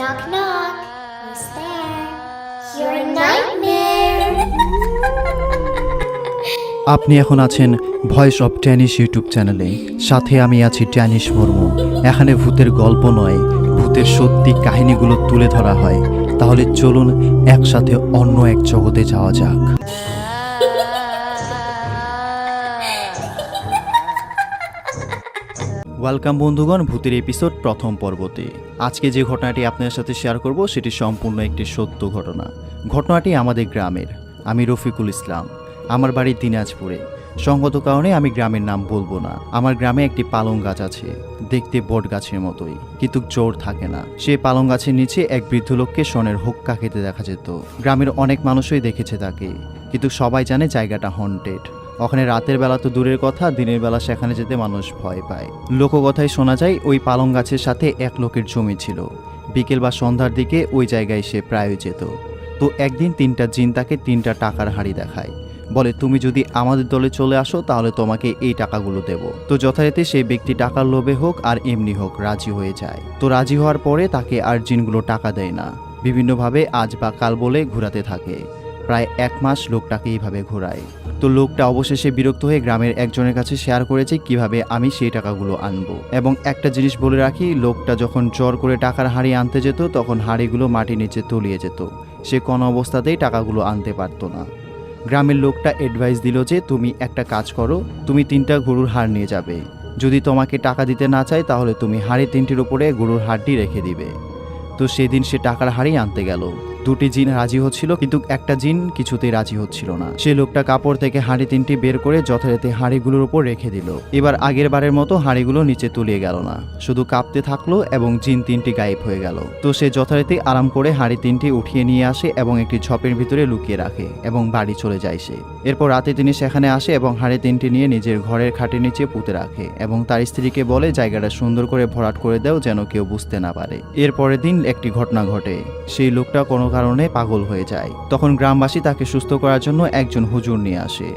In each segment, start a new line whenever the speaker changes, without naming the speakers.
Knock knock. Who's there? Your nightmare.
আপনি এখন আছেন ভয়েস অফ ড্যানিশ ইউটিউব চ্যানেলে। সাথে আমি আছি ড্যানিশ মুর্মু। এখানে ভূতের গল্প নয়, ভূতের সত্যি কাহিনীগুলো তুলে ধরা হয়। তাহলে চলুন একসাথে অন্য এক জগতে যাওয়া যাক। ওয়েলকাম বন্ধুগণ, ভূতের এপিসোড প্রথম পর্বতে। আজকে যে ঘটনাটি আপনাদের সাথে শেয়ার করব সেটি সম্পূর্ণ একটি সত্য ঘটনা। ঘটনাটি আমাদের গ্রামের। আমি রফিকুল ইসলাম। আমার বাড়ি দিনাজপুরে। সঙ্গত কারণে আমি গ্রামের নাম বলবো না। আমার গ্রামে একটি পালং গাছ আছে, দেখতে বট গাছের মতোই, কিন্তু জোর থাকে না। সেই পালং গাছের নিচে এক বৃদ্ধ লোককে শনের হুক্কা খেতে দেখা যেত। গ্রামের অনেক মানুষই দেখেছে তাকে, কিন্তু সবাই জানে জায়গাটা হন্টেড। ওখানে রাতের বেলা তো দূরের কথা, দিনের বেলা সেখানে যেতে মানুষ ভয় পায়। লোককথায় শোনা যায় ওই পালং গাছের সাথে এক লোকের জমি ছিল। বিকেল বা সন্ধ্যার দিকে ওই জায়গায় সে প্রায় যেত। তো একদিন 3টা জিন তাকে 3টা টাকার হাড়ি দেখায়, বলে তুমি যদি আমাদের দলে চলে আসো তাহলে তোমাকে এই টাকাগুলো দেব। তো যথারীতি সেই ব্যক্তি টাকার লোভে হোক আর এমনি হোক রাজি হয়ে যায়। তো রাজি হওয়ার পরে তাকে আর জিনগুলো টাকা দেয় না, বিভিন্নভাবে আজ বা কাল বলে ঘোরাতে থাকে। প্রায় 1 মাস লোকটাকে এইভাবে ঘোরায়। তো লোকটা অবশেষে বিরক্ত হয়ে গ্রামের একজনের কাছে শেয়ার করেছে কিভাবে আমি সেই টাকাগুলো আনবো। এবং একটা জিনিস বলে রাখি, লোকটা যখন জোর করে টাকার হাড়ি আনতে যেত তখন হাড়িগুলো মাটির নিচে তলিয়ে যেত। সে কোনো অবস্থাতেই টাকাগুলো আনতে পারতো না। গ্রামের লোকটা অ্যাডভাইস দিল যে তুমি একটা কাজ করো, তুমি 3টা গরুর হাড় নিয়ে যাবে। যদি তোমাকে টাকা দিতে না চায় তাহলে তুমি হাড়ি 3টির উপরে গরুর হাড়টি রেখে দিবে। তো সেদিন সে টাকার হাড়ি আনতে গেল। 2টি জিন রাজি হচ্ছিল, কিন্তু একটা জিন কিছুতেই রাজি হচ্ছিল না। সে লোকটা কাপড় থেকে হাড়ি 3টি বের করে যথারীতি হাড়িগুলোর উপর রেখে দিল। এবার আগের বারের মতো হাড়িগুলো নিচে তলিয়ে গেল না, শুধু কাঁপতে থাকলো এবং জিন 3টি গায়েব হয়ে গেল। তো সে যথারীতি আরাম করে হাড়ি 3টি উঠিয়ে নিয়ে আসে এবং একটি ঝোপের ভিতরে লুকিয়ে রাখে এবং বাড়ি চলে যায় সে। এরপর রাতে তিনি সেখানে আসে এবং হাড়ি 3টি নিয়ে নিজের ঘরের খাটের নিচে পুঁতে রাখে এবং তার স্ত্রীকে বলে জায়গাটা সুন্দর করে ভরাট করে দাও যেন কেউ বুঝতে না পারে। এর পরের দিন একটি ঘটনা ঘটে। সেই লোকটা কোনো কারণে পাগল হয়ে যায়। তখন গ্রামবাসী তাকে সুস্থ করার জন্য একজন হুজুর নিয়ে আসে।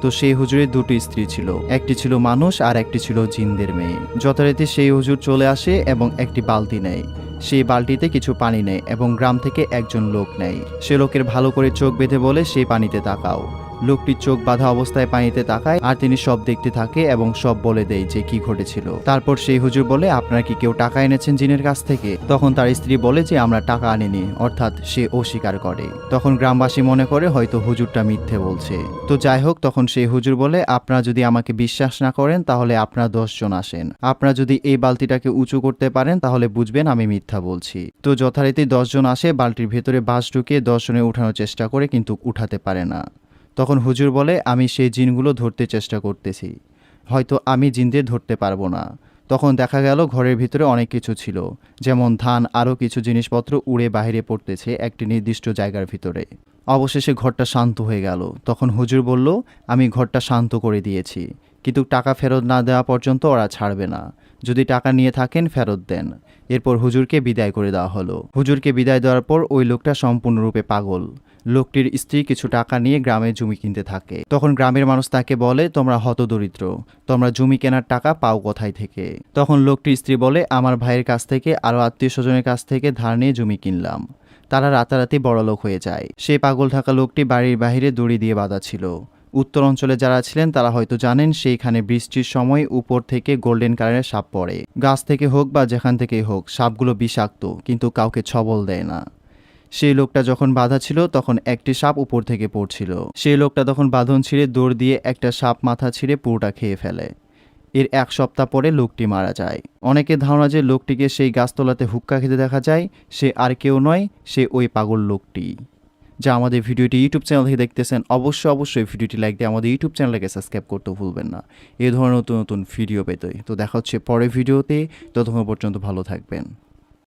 তো সেই হুজুরের 2টি স্ত্রী ছিল, একটি ছিল মানুষ আর একটি ছিল জিনদের মেয়ে। যথারীতি সেই হুজুর চলে আসে এবং একটি বালতি নেয়। সেই বালতিতে কিছু পানি নেয় এবং গ্রাম থেকে একজন লোক নেয়। সে লোকের ভালো করে চোখ বেঁধে বলে সেই পানিতে তাকাও। লোকটির চোখ বাঁধা অবস্থায় পানিতে তাকায় আর তিনি সব দেখতে থাকে এবং সব বলে দেয় যে কি ঘটেছিল। তারপর সেই হুজুর বলে আপনারা কি কেউ টাকা এনেছেন জিনের কাছ থেকে? তখন তার স্ত্রী বলে যে আমরা টাকা আনিনি, অর্থাৎ সে অস্বীকার করে। তখন গ্রামবাসী মনে করে হয়তো হুজুরটা মিথ্যে বলছে। তো যাই হোক, তখন সেই হুজুর বলে আপনারা যদি আমাকে বিশ্বাস না করেন তাহলে আপনারা 10 জন আসেন। আপনারা যদি এই বালতিটাকে উঁচু করতে পারেন তাহলে বুঝবেন আমি মিথ্যা বলছি। তো যথারীতি 10 জন আসে, বালতির ভেতরে বাঁশ ঢুকিয়ে 10 জনে উঠানোর চেষ্টা করে কিন্তু উঠাতে পারে না। তখন হুজুর বলে আমি সেই জিনগুলো ধরতে চেষ্টা করতেছি, হয়তো আমি জিনদের ধরতে পারবো না। তখন দেখা গেল ঘরের ভিতরে অনেক কিছু ছিল, যেমন ধান, আরও কিছু জিনিসপত্র উড়ে বাইরে পড়তেছে একটি নির্দিষ্ট জায়গার ভিতরে। অবশেষে ঘরটা শান্ত হয়ে গেল। তখন হুজুর বলল আমি ঘরটা শান্ত করে দিয়েছি, কিন্তু টাকা ফেরত না দেওয়া পর্যন্ত ওরা ছাড়বে না। যদি টাকা নিয়ে থাকেন ফেরত দেন। এরপর হুজুরকে বিদায় করে দেওয়া হলো। হুজুরকে বিদায় দেওয়ার পর ওই লোকটা সম্পূর্ণরূপে পাগল। লোকটির স্ত্রী কিছু টাকা নিয়ে গ্রামে জমি কিনতে থাকে। তখন গ্রামের মানুষ তাকে বলে তোমরা হতদরিদ্র, তোমরা জমি কেনার টাকা পাও কোথায় থেকে? তখন লোকটির স্ত্রী বলে আমার ভাইয়ের কাছ থেকে আরও আত্মীয় স্বজনের কাছ থেকে ধার নিয়ে জমি কিনলাম। তারা রাতারাতি বড়লোক হয়ে যায়। সেই পাগল থাকা লোকটি বাড়ির বাহিরে দড়ি দিয়ে বাঁধা ছিল। উত্তর অঞ্চলে যারা ছিলেন তারা হয়তো জানেন সেইখানে বৃষ্টির সময় উপর থেকে গোল্ডেন কালারের সাপ পড়ে। গাছ থেকে হোক বা যেখান থেকেই হোক, সাপগুলো বিষাক্ত, কিন্তু কাউকে ছবল দেয় না। সেই লোকটা যখন বাঁধা ছিল তখন একটি সাপ উপর থেকে পড়ছিল। সেই লোকটা তখন বাঁধন ছিঁড়ে দৌড় দিয়ে একটা সাপ মাথা ছিঁড়ে পুরোটা খেয়ে ফেলে। এর 1 সপ্তাহ পরে লোকটি মারা যায়। অনেকের ধারণা যে লোকটিকে সেই গাছতলাতে হুক্কা খেতে দেখা যায় সে আর কেউ নয়, সে ওই পাগল লোকটি। যা আমাদের ভিডিওটি ইউটিউব চ্যানেল থেকে দেখতেছেন অবশ্যই ভিডিওটি লাইক দিয়ে আমাদের ইউটিউব চ্যানেলকে সাবস্ক্রাইব করতে ভুলবেন না এই ধরনের নতুন নতুন ভিডিও পেতে। তো দেখা হচ্ছে পরের ভিডিওতে, ততক্ষণ পর্যন্ত ভালো থাকবেন।